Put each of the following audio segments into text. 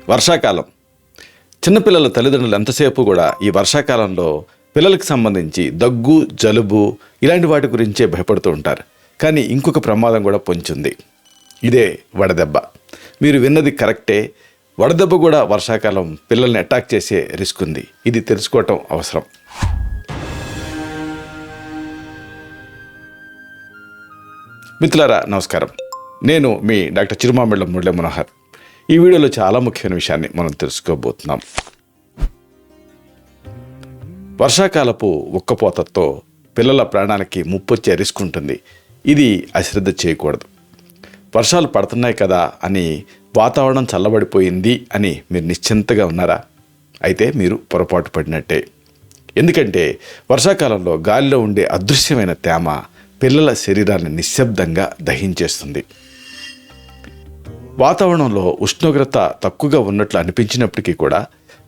వర్షాకాలం. చిన్నపిల్లల తల్లిదండ్రులు ఎంతసేపు కూడా ఈ వర్షాకాలంలో పిల్లలకు సంబంధించి దగ్గు, జలుబు ఇలాంటి వాటి గురించే భయపడుతూ ఉంటారు. కానీ ఇంకొక ప్రమాదం కూడా పొంచుంది. ఇదే వడదెబ్బ. మీరు విన్నది కరెక్టే. వడదెబ్బ కూడా వర్షాకాలం పిల్లల్ని అటాక్ చేసే రిస్క్ ఉంది. ఇది తెలుసుకోవటం అవసరం. మిత్రులారా, నమస్కారం. నేను మీ డాక్టర్ చిరుమామిళ్ళ మురళీ మనోహర్. ఈ వీడియోలో చాలా ముఖ్యమైన విషయాన్ని మనం తెలుసుకోబోతున్నాం. వర్షాకాలపు ఉక్కపోతతో పిల్లల ప్రాణానికి ముప్పొచ్చే రిస్క్ ఉంటుంది. ఇది అశ్రద్ధ చేయకూడదు. వర్షాలు పడుతున్నాయి కదా అని వాతావరణం చల్లబడిపోయింది అని మీరు నిశ్చింతగా ఉన్నారా? అయితే మీరు పొరపాటు పడినట్టే. ఎందుకంటే వర్షాకాలంలో గాలిలో ఉండే అదృశ్యమైన తేమ పిల్లల శరీరాన్ని నిశ్శబ్దంగా దహించేస్తుంది. వాతావరణంలో ఉష్ణోగ్రత తక్కువగా ఉన్నట్లు అనిపించినప్పటికీ కూడా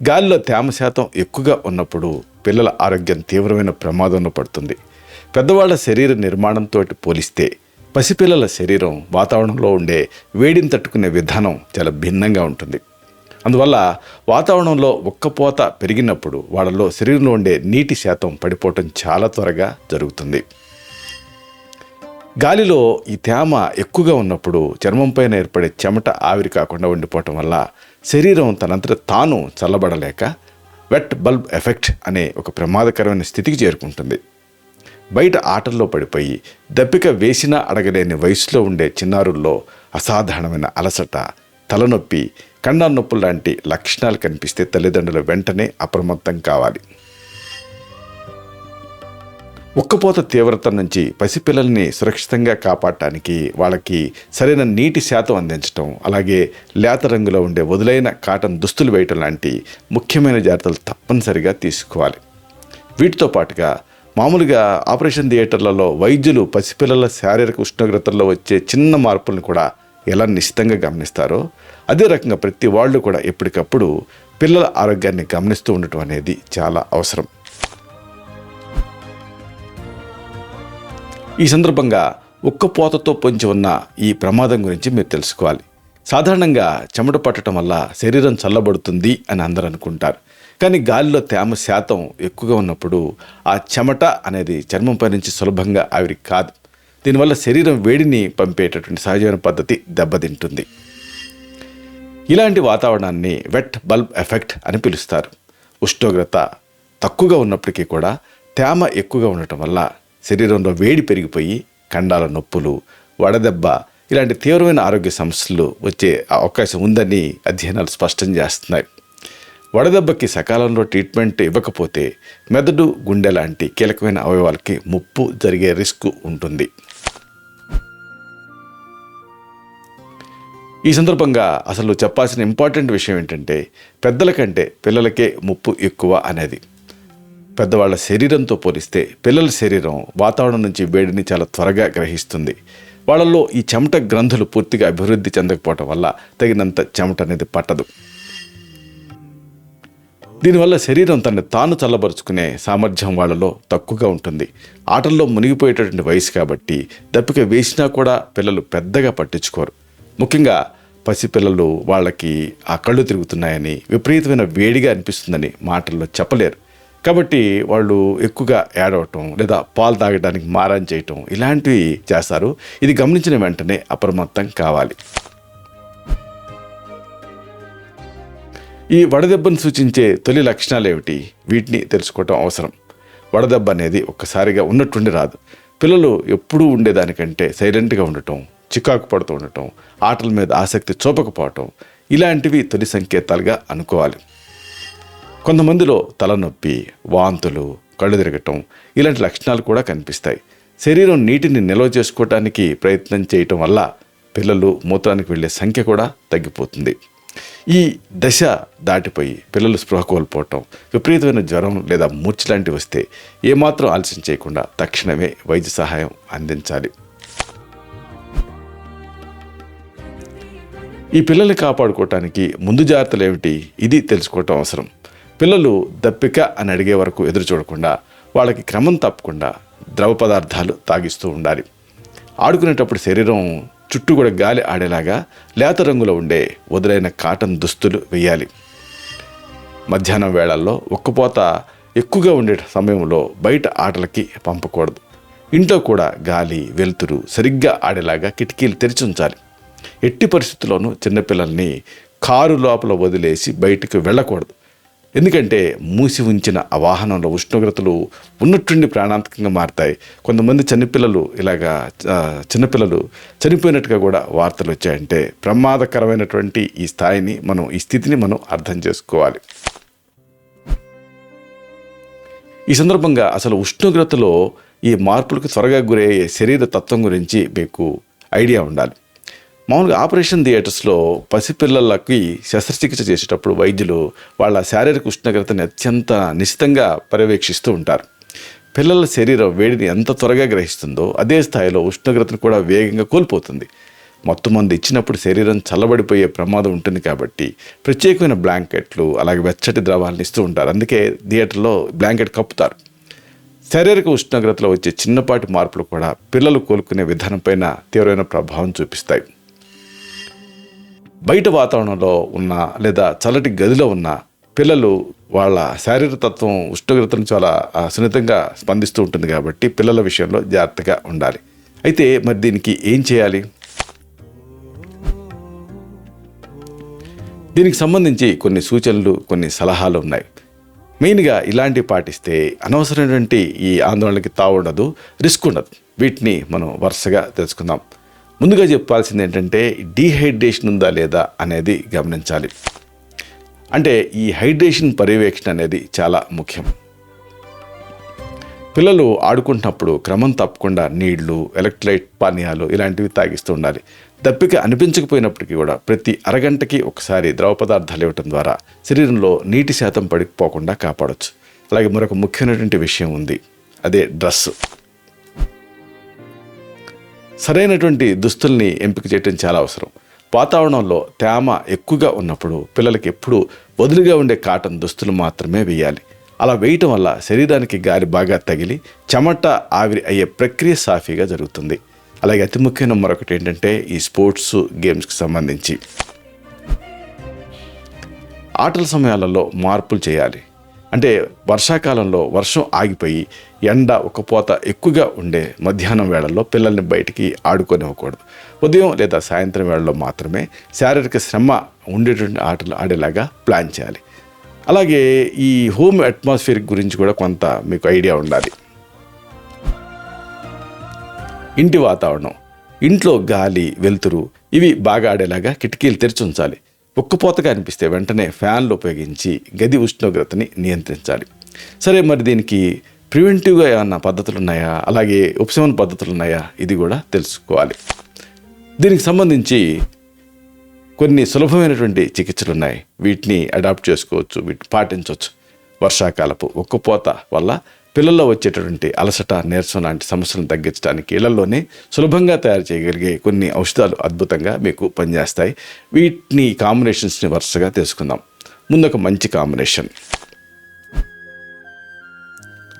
గాలిలో తేమ శాతం ఎక్కువగా ఉన్నప్పుడు పిల్లల ఆరోగ్యం తీవ్రమైన ప్రమాదంలో పడుతుంది. పెద్దవాళ్ల శరీర నిర్మాణంతో పోలిస్తే పసిపిల్లల శరీరం వాతావరణంలో ఉండే వేడిని తట్టుకునే విధానం చాలా భిన్నంగా ఉంటుంది. అందువల్ల వాతావరణంలో ఉక్కపోత పెరిగినప్పుడు వాళ్ళలో శరీరంలో ఉండే నీటి శాతం పడిపోవటం చాలా త్వరగా జరుగుతుంది. గాలిలో ఈ తేమ ఎక్కువగా ఉన్నప్పుడు చర్మంపైన ఏర్పడే చెమట ఆవిరి కాకుండా ఉండిపోవటం వల్ల శరీరం తనంతట తాను చల్లబడలేక వెట్ బల్బ్ ఎఫెక్ట్ అనే ఒక ప్రమాదకరమైన స్థితికి చేరుకుంటుంది. బయట ఆటల్లో పడిపోయి దప్పిక వేసినా అడగలేని వయసులో ఉండే చిన్నారుల్లో అసాధారణమైన అలసట, తలనొప్పి, కండాల నొప్పులు లాంటి లక్షణాలు కనిపిస్తే తల్లిదండ్రులు వెంటనే అప్రమత్తం కావాలి. ఉక్కపోత తీవ్రత నుంచి పసిపిల్లల్ని సురక్షితంగా కాపాడటానికి వాళ్ళకి సరైన నీటి శాతం అందించడం, అలాగే లేత రంగులో ఉండే వదులైన కాటన్ దుస్తులు వేయటం లాంటి ముఖ్యమైన జాగ్రత్తలు తప్పనిసరిగా తీసుకోవాలి. వీటితో పాటుగా మామూలుగా ఆపరేషన్ థియేటర్లలో వైద్యులు పసిపిల్లల శారీరక ఉష్ణోగ్రతల్లో వచ్చే చిన్న మార్పులను కూడా ఎలా నిశ్చితంగా గమనిస్తారో అదే రకంగా ప్రతి వాళ్ళు కూడా ఎప్పటికప్పుడు పిల్లల ఆరోగ్యాన్ని గమనిస్తూ ఉండటం అనేది చాలా అవసరం. ఈ సందర్భంగా ఉక్కపోతతో పొంచి ఉన్న ఈ ప్రమాదం గురించి మీరు తెలుసుకోవాలి. సాధారణంగా చెమట పట్టడం వల్ల శరీరం చల్లబడుతుంది అని అందరూ అనుకుంటారు. కానీ గాలిలో తేమ శాతం ఎక్కువగా ఉన్నప్పుడు ఆ చెమట అనేది చర్మంపై నుంచి సులభంగా ఆవిరి కాదు. దీనివల్ల శరీరం వేడిని పంపేటటువంటి సహజమైన పద్ధతి దెబ్బతింటుంది. ఇలాంటి వాతావరణాన్ని వెట్ బల్బ్ ఎఫెక్ట్ అని పిలుస్తారు. ఉష్ణోగ్రత తక్కువగా ఉన్నప్పటికీ కూడా తేమ ఎక్కువగా ఉండటం వల్ల శరీరంలో వేడి పెరిగిపోయి కండాల నొప్పులు, వడదెబ్బ ఇలాంటి తీవ్రమైన ఆరోగ్య సమస్యలు వచ్చే అవకాశం ఉందని అధ్యయనాలు స్పష్టం చేస్తున్నాయి. వడదెబ్బకి సకాలంలో ట్రీట్మెంట్ ఇవ్వకపోతే మెదడు, గుండె లాంటి కీలకమైన అవయవాలకి ముప్పు జరిగే రిస్క్ ఉంటుంది. ఈ సందర్భంగా అసలు చెప్పాల్సిన ఇంపార్టెంట్ విషయం ఏంటంటే పెద్దల కంటే పిల్లలకే ముప్పు ఎక్కువ అనేది. పెద్దవాళ్ల శరీరంతో పోలిస్తే పిల్లల శరీరం వాతావరణం నుంచి వేడిని చాలా త్వరగా గ్రహిస్తుంది. వాళ్ళల్లో ఈ చెమట గ్రంథులు పూర్తిగా అభివృద్ధి చెందకపోవటం వల్ల తగినంత చెమట అనేది పట్టదు. దీనివల్ల శరీరం తనని తాను చల్లబరుచుకునే సామర్థ్యం వాళ్ళలో తక్కువగా ఉంటుంది. ఆటల్లో మునిగిపోయేటటువంటి వయసు కాబట్టి దప్పిక వేసినా కూడా పిల్లలు పెద్దగా పట్టించుకోరు. ముఖ్యంగా పసిపిల్లలు వాళ్ళకి ఆ కళ్ళు తిరుగుతున్నాయని, విపరీతమైన వేడిగా అనిపిస్తుందని మాటల్లో చెప్పలేరు. కాబట్టి వాళ్ళు ఎక్కువగా ఏడవటం లేదా పాలు తాగడానికి మారం చేయటం ఇలాంటివి చేస్తారు. ఇది గమనించిన వెంటనే అప్రమత్తం కావాలి. ఈ వడదెబ్బను సూచించే తొలి లక్షణాలు ఏమిటి? వీటిని తెలుసుకోవటం అవసరం. వడదెబ్బ అనేది ఒక్కసారిగా ఉన్నట్టుండి రాదు. పిల్లలు ఎప్పుడూ ఉండేదానికంటే సైలెంట్గా ఉండటం, చికాకు పడుతూ ఉండటం, ఆటల మీద ఆసక్తి చూపకపోవటం ఇలాంటివి తొలి సంకేతాలుగా అనుకోవాలి. కొంతమందిలో తలనొప్పి, వాంతులు, కళ్ళు తిరగటం ఇలాంటి లక్షణాలు కూడా కనిపిస్తాయి. శరీరం నీటిని నిల్వ చేసుకోవడానికి ప్రయత్నం చేయటం వల్ల పిల్లలు మూత్రానికి వెళ్ళే సంఖ్య కూడా తగ్గిపోతుంది. ఈ దశ దాటిపోయి పిల్లలు స్పృహ కోల్పోవటం, విపరీతమైన జ్వరం లేదా మూర్ఛ లాంటివి వస్తే ఏమాత్రం ఆలస్యం చేయకుండా తక్షణమే వైద్య సహాయం అందించాలి. ఈ పిల్లల్ని కాపాడుకోవటానికి ముందు జాగ్రత్తలు ఏమిటి? ఇది తెలుసుకోవటం అవసరం. పిల్లలు దప్పిక అని అడిగే వరకు ఎదురు చూడకుండా వాళ్ళకి క్రమం తప్పకుండా ద్రవ పదార్థాలు తాగిస్తూ ఉండాలి. ఆడుకునేటప్పుడు శరీరం చుట్టూ కూడా గాలి ఆడేలాగా లేత రంగులో ఉండే వదులైన కాటన్ దుస్తులు వేయాలి. మధ్యాహ్నం వేళల్లో ఉక్కపోత ఎక్కువగా ఉండే సమయంలో బయట ఆటలకి పంపకూడదు. ఇంట్లో కూడా గాలి వెలుతురు సరిగ్గా ఆడేలాగా కిటికీలు తెరిచి ఉంచాలి. ఎట్టి పరిస్థితుల్లోనూ చిన్నపిల్లల్ని కారు లోపల వదిలేసి బయటకు వెళ్ళకూడదు. ఎందుకంటే మూసి ఉంచిన ఆ వాహనంలో ఉష్ణోగ్రతలు ఉన్నట్టుండి ప్రాణాంతకంగా మారుతాయి. కొంతమంది చిన్నపిల్లలు చనిపోయినట్టుగా కూడా వార్తలు వచ్చాయంటే ప్రమాదకరమైనటువంటి ఈ స్థితిని మనం అర్థం చేసుకోవాలి. ఈ సందర్భంగా అసలు ఉష్ణోగ్రతలో ఈ మార్పులకు త్వరగా గురయ్యే శరీర తత్వం గురించి మీకు ఐడియా ఉండాలి. మామూలుగా ఆపరేషన్ థియేటర్స్లో పసిపిల్లలకి శస్త్రచికిత్స చేసేటప్పుడు వైద్యులు వాళ్ళ శారీరక ఉష్ణోగ్రతని అత్యంత నిశితంగా పర్యవేక్షిస్తూ ఉంటారు. పిల్లల శరీరం వేడిని ఎంత త్వరగా గ్రహిస్తుందో అదే స్థాయిలో ఉష్ణోగ్రతను కూడా వేగంగా కోల్పోతుంది. మొత్తం మంది ఇచ్చినప్పుడు శరీరం చల్లబడిపోయే ప్రమాదం ఉంటుంది కాబట్టి ప్రత్యేకమైన బ్లాంకెట్లు అలాగే వెచ్చటి ద్రవాలను ఇస్తూ ఉంటారు. అందుకే థియేటర్లో బ్లాంకెట్ కప్పుతారు. శారీరక ఉష్ణోగ్రతలో వచ్చే చిన్నపాటి మార్పులు కూడా పిల్లలు కోలుకునే విధానంపైన తీవ్రమైన ప్రభావం చూపిస్తాయి. బయట వాతావరణంలో ఉన్న లేదా చల్లటి గదిలో ఉన్న పిల్లలు వాళ్ళ శారీరక తత్వం ఉష్ణోగ్రతను చాలా సున్నితంగా స్పందిస్తూ ఉంటుంది కాబట్టి పిల్లల విషయంలో జాగ్రత్తగా ఉండాలి. అయితే మరి దీనికి ఏం చేయాలి? దీనికి సంబంధించి కొన్ని సూచనలు కొన్ని సలహాలు ఉన్నాయి. మెయిన్గా ఇలాంటివి పాటిస్తే అనవసరమైనటువంటి ఈ ఆందోళనకి తావుండదు, రిస్క్ ఉండదు. వీటిని మనం వరుసగా తెలుసుకుందాం. ముందుగా చెప్పాల్సింది ఏంటంటే డీహైడ్రేషన్ ఉందా లేదా అనేది గమనించాలి. అంటే ఈ హైడ్రేషన్ పర్యవేక్షణ అనేది చాలా ముఖ్యం. పిల్లలు ఆడుకుంటున్నప్పుడు క్రమం తప్పకుండా నీళ్లు, ఎలక్ట్రోలైట్ పానీయాలు ఇలాంటివి తాగిస్తూ ఉండాలి. దప్పిక అనిపించకపోయినప్పటికీ కూడా ప్రతి అరగంటకి ఒకసారి ద్రవ పదార్థాలు ఇవ్వటం ద్వారా శరీరంలో నీటి శాతం పడిపోకుండా కాపాడవచ్చు. అలాగే మరొక ముఖ్యమైనటువంటి విషయం ఉంది, అదే డ్రెస్సు. సరైనటువంటి దుస్తుల్ని ఎంపిక చేయడం చాలా అవసరం. వాతావరణంలో తేమ ఎక్కువగా ఉన్నప్పుడు పిల్లలకి ఎప్పుడూ వదులుగా ఉండే కాటన్ దుస్తులు మాత్రమే వేయాలి. అలా వేయటం వల్ల శరీరానికి గాలి బాగా తగిలి చెమట ఆవిరి అయ్యే ప్రక్రియ సాఫీగా జరుగుతుంది. అలాగే అతి ముఖ్యమైన మరొకటి ఏంటంటే ఈ స్పోర్ట్స్ గేమ్స్కి సంబంధించి ఆటల సమయాలలో మార్పులు చేయాలి. అంటే వర్షాకాలంలో వర్షం ఆగిపోయి ఎండ ఉక్కపోత ఎక్కువగా ఉండే మధ్యాహ్నం వేళల్లో పిల్లల్ని బయటికి ఆడుకోనివ్వకూడదు. ఉదయం లేదా సాయంత్రం వేళల్లో మాత్రమే శారీరక శ్రమ ఉండేటువంటి ఆటలు ఆడేలాగా ప్లాన్ చేయాలి. అలాగే ఈ హోమ్ అట్మాస్ఫియర్ గురించి కూడా కొంత మీకు ఐడియా ఉండాలి. ఇంటి వాతావరణం, ఇంట్లో గాలి వెలుతురు ఇవి బాగా ఆడేలాగా కిటికీలు తెరిచి ఉంచాలి. ఉక్కపోతగా అనిపిస్తే వెంటనే ఫ్యాన్లు ఉపయోగించి గది ఉష్ణోగ్రతని నియంత్రించాలి. సరే, మరి దీనికి ప్రివెంటివ్గా ఏమన్నా పద్ధతులు ఉన్నాయా, అలాగే ఉపశమన పద్ధతులు ఉన్నాయా, ఇది కూడా తెలుసుకోవాలి. దీనికి సంబంధించి కొన్ని సులభమైనటువంటి చికిత్సలు ఉన్నాయి. వీటిని అడాప్ట్ చేసుకోవచ్చు, వీటిని పాటించవచ్చు. వర్షాకాలపు ఉక్కపోత వల్ల పిల్లల్లో వచ్చేటటువంటి అలసట, నీరసం లాంటి సమస్యలను తగ్గించడానికి ఇళ్లలోనే సులభంగా తయారు చేయగలిగే కొన్ని ఔషధాలు అద్భుతంగా మీకు పనిచేస్తాయి. వీటిని కాంబినేషన్స్ని వరుసగా తెలుసుకుందాం. ముందు ఒక మంచి కాంబినేషన్,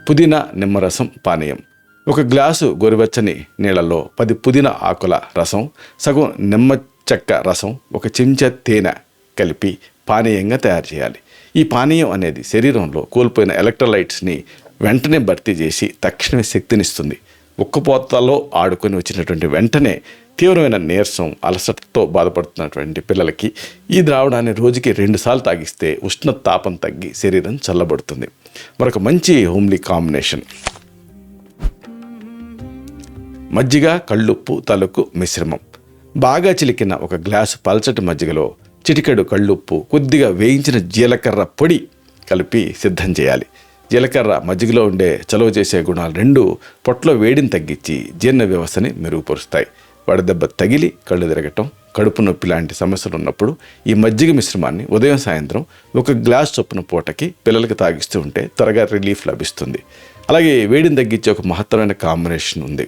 పుదీనా నిమ్మరసం పానీయం. ఒక గ్లాసు గోరువెచ్చని నీళ్ళలో 10 పుదీనా ఆకుల రసం, సగం నిమ్మ చెక్క రసం, 1 చెంచా తేనె కలిపి పానీయంగా తయారు చేయాలి. ఈ పానీయం అనేది శరీరంలో కోల్పోయిన ఎలక్ట్రోలైట్స్ని వెంటనే భర్తీ చేసి తక్షణమే శక్తినిస్తుంది. ఉక్కపోతలో ఆడుకొని వచ్చినటువంటి వెంటనే తీవ్రమైన నీరసం, అలసటతో బాధపడుతున్నటువంటి పిల్లలకి ఈ ద్రావణాన్ని రోజుకి 2 సార్లు తాగిస్తే ఉష్ణ తాపం తగ్గి శరీరం చల్లబడుతుంది. మరొక మంచి హోమ్లీ కాంబినేషన్, మజ్జిగ కళ్ళుప్పు తలకు మిశ్రమం. బాగా చిలికిన 1 గ్లాసు పల్చటి మజ్జిగలో చిటికెడు కళ్ళుప్పు, కొద్దిగా వేయించిన జీలకర్ర పొడి కలిపి సిద్ధం చేయాలి. జీలకర్ర మజ్జిగలో ఉండే చలువ చేసే గుణాలు రెండు పొట్టలో వేడిని తగ్గించి జీర్ణ వ్యవస్థని మెరుగుపరుస్తాయి. వడదెబ్బ తగిలి కళ్ళు తిరగటం, కడుపు నొప్పి లాంటి సమస్యలు ఉన్నప్పుడు ఈ మజ్జిగ మిశ్రమాన్ని ఉదయం సాయంత్రం 1 గ్లాస్ చొప్పున పూటకి పిల్లలకి తాగిస్తూ ఉంటే త్వరగా రిలీఫ్ లభిస్తుంది. అలాగే వేడిని తగ్గించే ఒక మహత్తరమైన కాంబినేషన్ ఉంది,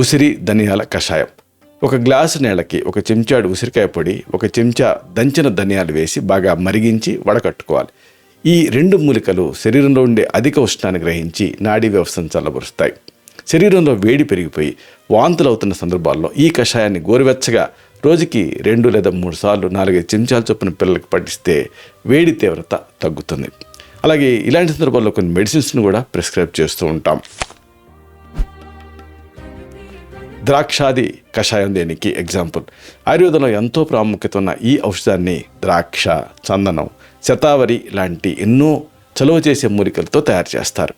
ఉసిరి ధనియాల కషాయం. 1 గ్లాసు నీళ్ళకి 1 చెంచాడు ఉసిరికాయ పొడి, 1 చెంచా దంచిన ధనియాలు వేసి బాగా మరిగించి వడకట్టుకోవాలి. ఈ 2 మూలికలు శరీరంలో ఉండే అధిక ఉష్ణాన్ని గ్రహించి నాడీ వ్యవస్థను చల్లబరుస్తాయి. శరీరంలో వేడి పెరిగిపోయి వాంతులు అవుతున్న సందర్భాల్లో ఈ కషాయాన్ని గోరువెచ్చగా రోజుకి 2 లేదా 3 సార్లు 4-5 చెంచాల చొప్పున పిల్లలకు పట్టిస్తే వేడి తీవ్రత తగ్గుతుంది. అలాగే ఇలాంటి సందర్భాల్లో కొన్ని మెడిసిన్స్ను కూడా ప్రిస్క్రైబ్ చేస్తూ ఉంటాం. ద్రాక్షాది కషాయం దేనికి ఎగ్జాంపుల్. ఆయుర్వేదంలో ఎంతో ప్రాముఖ్యత ఉన్న ఈ ఔషధాన్ని ద్రాక్ష, చందనం, శతావరి లాంటి ఎన్నో చలువ చేసే మూలికలతో తయారు చేస్తారు.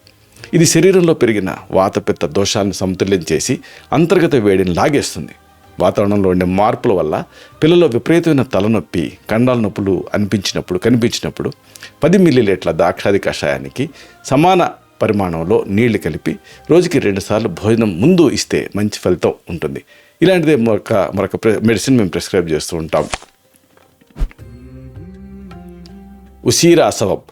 ఇది శరీరంలో పెరిగిన వాతపిత్త దోషాలను సమతుల్యం చేసి అంతర్గత వేడిని లాగేస్తుంది. వాతావరణంలో ఉండే మార్పుల వల్ల పిల్లల్లో విపరీతమైన తలనొప్పి, కండాల నొప్పులు కనిపించినప్పుడు 10 మిల్లీలీటర్ల ద్రాక్షాది కషాయానికి సమాన పరిమాణంలో నీళ్లు కలిపి రోజుకి 2 సార్లు భోజనం ముందు ఇస్తే మంచి ఫలితం ఉంటుంది. ఇలాంటిదే మరొక మెడిసిన్ మేము ప్రిస్క్రైబ్ చేస్తూ ఉంటాం. ఉసిరాసవం.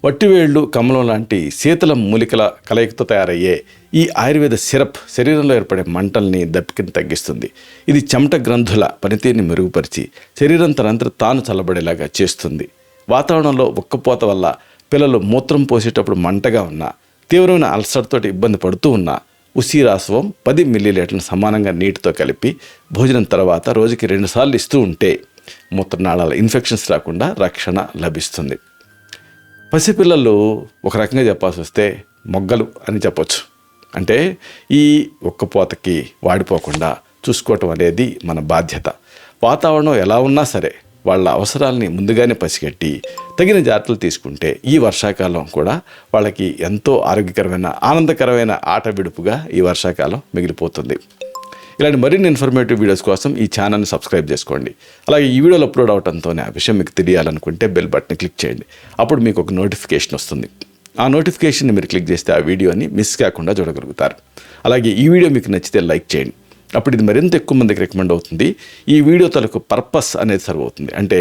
వట్టివేళ్లు, కమలం లాంటి శీతల మూలికల కలయికతో తయారయ్యే ఈ ఆయుర్వేద సిరప్ శరీరంలో ఏర్పడే మంటల్ని, దప్పికని తగ్గిస్తుంది. ఇది చెమట గ్రంథుల పనితీరుని మెరుగుపరిచి శరీరం తనంతట తాను చల్లబడేలాగా చేస్తుంది. వాతావరణంలో ఉక్కపోత వల్ల పిల్లలు మూత్రం పోసేటప్పుడు మంటగా ఉన్నా, తీవ్రమైన అల్సర్తో ఇబ్బంది పడుతూ ఉన్నా ఉసిరాసవం 10 మిల్లీలీటర్లను సమానంగా నీటితో కలిపి భోజనం తర్వాత రోజుకి 2 సార్లు ఇస్తూ ఉంటే మూత్రనాళాల ఇన్ఫెక్షన్స్ రాకుండా రక్షణ లభిస్తుంది. పసిపిల్లలు ఒక రకంగా చెప్పాల్సి వస్తే మొగ్గలు అని చెప్పొచ్చు. అంటే ఈ ఉక్కపోతకి వాడిపోకుండా చూసుకోవటం అనేది మన బాధ్యత. వాతావరణం ఎలా ఉన్నా సరే వాళ్ళ అవసరాలని ముందుగానే పసిగట్టి తగిన జాగ్రత్తలు తీసుకుంటే ఈ వర్షాకాలం కూడా వాళ్ళకి ఎంతో ఆరోగ్యకరమైన, ఆనందకరమైన ఆట విడుపుగా ఈ వర్షాకాలం మిగిలిపోతుంది. ఇలాంటి మరిన్ని ఇన్ఫర్మేటివ్ వీడియోస్ కోసం ఈ ఛానల్ని సబ్స్క్రైబ్ చేసుకోండి. అలాగే ఈ వీడియోలు అప్లోడ్ అవడంతోనే ఆ విషయం మీకు తెలియాలనుకుంటే బెల్ బటన్ క్లిక్ చేయండి. అప్పుడు మీకు ఒక నోటిఫికేషన్ వస్తుంది. ఆ నోటిఫికేషన్ని మీరు క్లిక్ చేస్తే ఆ వీడియోని మిస్ కాకుండా చూడగలుగుతారు. అలాగే ఈ వీడియో మీకు నచ్చితే లైక్ చేయండి. అప్పుడు ఇది మరింత ఎక్కువ మందికి రికమెండ్ అవుతుంది. ఈ వీడియో తలకు పర్పస్ అనేది సర్వ్ అవుతుంది. అంటే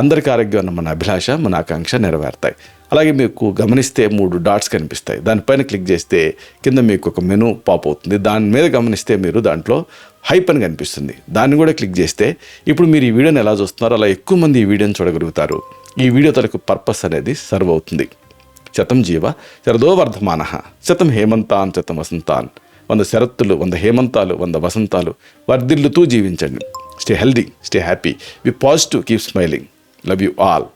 అందరికీ ఆరోగ్యం అన్న మన అభిలాష, మన ఆకాంక్ష నెరవేరుతాయి. అలాగే మీకు గమనిస్తే 3 డాట్స్ కనిపిస్తాయి. దానిపైన క్లిక్ చేస్తే కింద మీకు ఒక మెనూ పాప్ అవుతుంది. దాని మీద గమనిస్తే మీరు దాంట్లో హైప్ అని కనిపిస్తుంది. దాన్ని కూడా క్లిక్ చేస్తే ఇప్పుడు మీరు ఈ వీడియోని ఎలా చూస్తున్నారో అలా ఎక్కువ మంది ఈ వీడియోని చూడగలుగుతారు. ఈ వీడియో తలకు పర్పస్ అనేది సర్వ్ అవుతుంది. శతం జీవ శరదో వర్ధమానః, శతం హేమంతాన్ శతం వసంతాన్. 100 శరత్తులు, 100 హేమంతాలు, 100 వసంతాలు వర్ధిల్లుతూ జీవించండి. Stay healthy, stay happy, be positive, keep smiling. Love you all.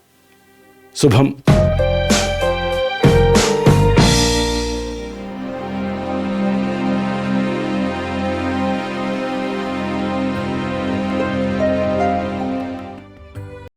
శుభం.